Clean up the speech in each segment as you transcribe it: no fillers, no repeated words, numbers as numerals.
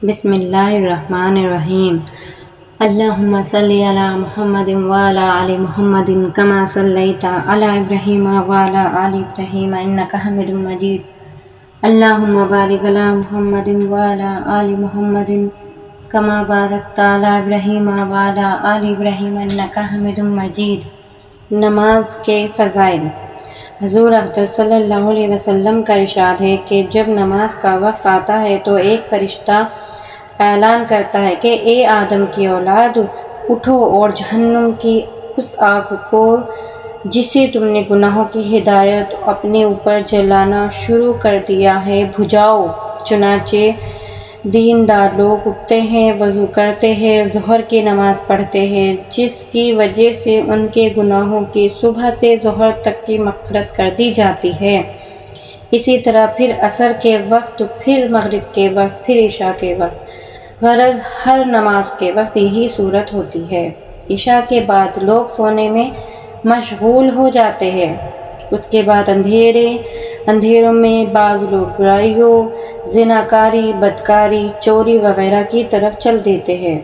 بسم اللہ الرحمن الرحیم۔ اللہم صلی علی محمد وعلی آل محمد کما صلیت علی ابراہیم وعلی آل ابراہیم انک حمید مجید۔ اللہم بارک علی محمد وعلی آل محمد کما بارکت علی ابراہیم وعلی آل ابراہیم انک حمید مجید۔ نماز کے فضائل۔ حضور اقدس صلی اللہ علیہ وسلم کا ارشاد ہے کہ جب نماز کا وقت آتا ہے تو ایک فرشتہ اعلان کرتا ہے کہ اے آدم کی اولاد، اٹھو اور جہنم کی اس آگ کو جسے تم نے گناہوں کی ہدایت اپنے اوپر جلانا شروع کر دیا ہے بجھاؤ۔ چنانچہ دیندار لوگ اٹھتے ہیں، وضو کرتے ہیں، ظہر کی نماز پڑھتے ہیں، جس کی وجہ سے ان کے گناہوں کی صبح سے ظہر تک کی مغفرت کر دی جاتی ہے۔ اسی طرح پھر عصر کے وقت، پھر مغرب کے وقت، پھر عشاء کے وقت۔ غرض ہر نماز کے وقت یہی صورت ہوتی ہے۔ عشاء کے بعد لوگ سونے میں مشغول ہو جاتے ہیں، اس کے بعد اندھیروں میں بعض لوگ برائیوں، زناکاری، بدکاری، چوری وغیرہ کی طرف چل دیتے ہیں،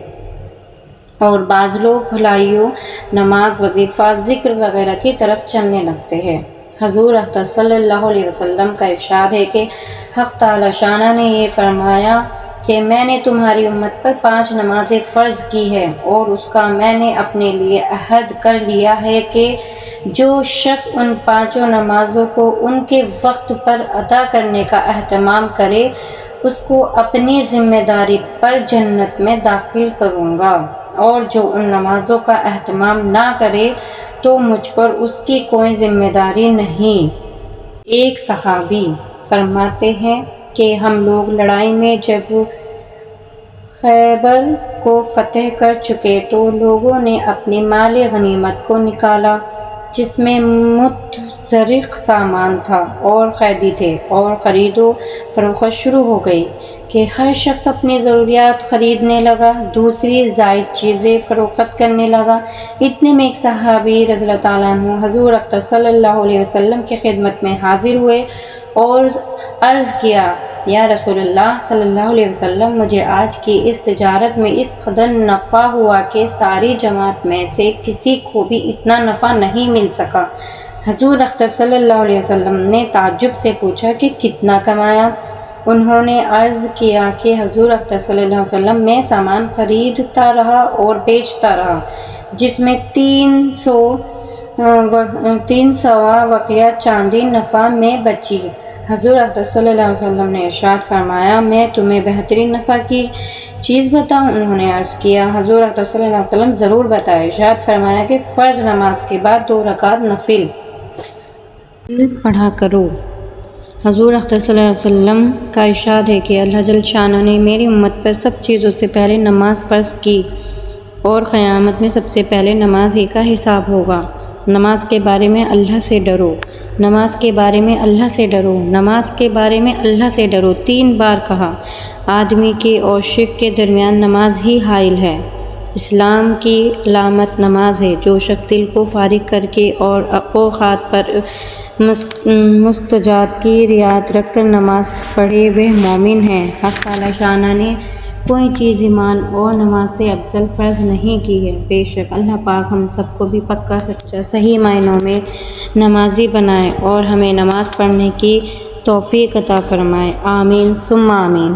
اور بعض لوگ بھلائیوں، نماز، وظیفہ، ذکر وغیرہ کی طرف چلنے لگتے ہیں۔ حضور اقدس صلی اللہ علیہ وسلم کا ارشاد ہے کہ حق تعالی شانہ نے یہ فرمایا کہ میں نے تمہاری امت پر 5 نمازیں فرض کی ہیں، اور اس کا میں نے اپنے لیے عہد کر لیا ہے کہ جو شخص ان 5 نمازوں کو ان کے وقت پر ادا کرنے کا اہتمام کرے، اس کو اپنی ذمہ داری پر جنت میں داخل کروں گا، اور جو ان نمازوں کا اہتمام نہ کرے تو مجھ پر اس کی کوئی ذمہ داری نہیں۔ ایک صحابی فرماتے ہیں کہ ہم لوگ لڑائی میں جب خیبر کو فتح کر چکے تو لوگوں نے اپنے مال غنیمت کو نکالا، جس میں متزرق سامان تھا اور قیدی تھے، اور خرید و فروخت شروع ہو گئی کہ ہر شخص اپنی ضروریات خریدنے لگا، دوسری زائد چیزیں فروخت کرنے لگا۔ اتنے میں ایک صحابی رضی اللہ تعالیٰ عنہ حضور اقدس صلی اللہ علیہ وسلم کی خدمت میں حاضر ہوئے اور عرض کیا، یا رسول اللہ صلی اللہ علیہ وسلم، مجھے آج کی اس تجارت میں اس قدر نفع ہوا کہ ساری جماعت میں سے کسی کو بھی اتنا نفع نہیں مل سکا۔ حضور اقدس صلی اللہ علیہ وسلم نے تعجب سے پوچھا کہ کتنا کمایا؟ انہوں نے عرض کیا کہ حضور اقدس صلی اللہ علیہ وسلم میں سامان خریدتا رہا اور بیچتا رہا، جس میں 300 وقیہ چاندی نفع میں بچی۔ حضور اقدس صلی اللہ علیہ وسلم نے ارشاد فرمایا، میں تمہیں بہترین نفع کی چیز بتاؤں؟ انہوں نے عرض کیا، حضور اقدس صلی اللہ علیہ وسلم ضرور بتائیں۔ ارشاد فرمایا کہ فرض نماز کے بعد 2 رکعت نفل پڑھا کرو۔ حضور اقدس صلی اللہ علیہ وسلم کا ارشاد ہے کہ اللہ جل شانہ نے میری امت پر سب چیزوں سے پہلے نماز فرض کی، اور قیامت میں سب سے پہلے نماز ہی کا حساب ہوگا۔ نماز کے بارے میں اللہ سے ڈرو، نماز کے بارے میں اللہ سے ڈرو، نماز کے بارے میں اللہ سے ڈرو 3 بار کہا۔ آدمی کے اور شرک کے درمیان نماز ہی حائل ہے۔ اسلام کی علامت نماز ہے۔ جو شخص دل کو فارغ کر کے اور اوقات پر مستجات کی رعایت رکھ کر نماز پڑھے وہ مومن ہے۔ حق تعالی شانہ نے کوئی چیز ایمان اور نماز سے افضل فرض نہیں کی ہے۔ بے شک اللہ پاک ہم سب کو بھی پکا سچا صحیح معنوں میں نمازی بنائے اور ہمیں نماز پڑھنے کی توفیق عطا فرمائے۔ آمین ثم آمین۔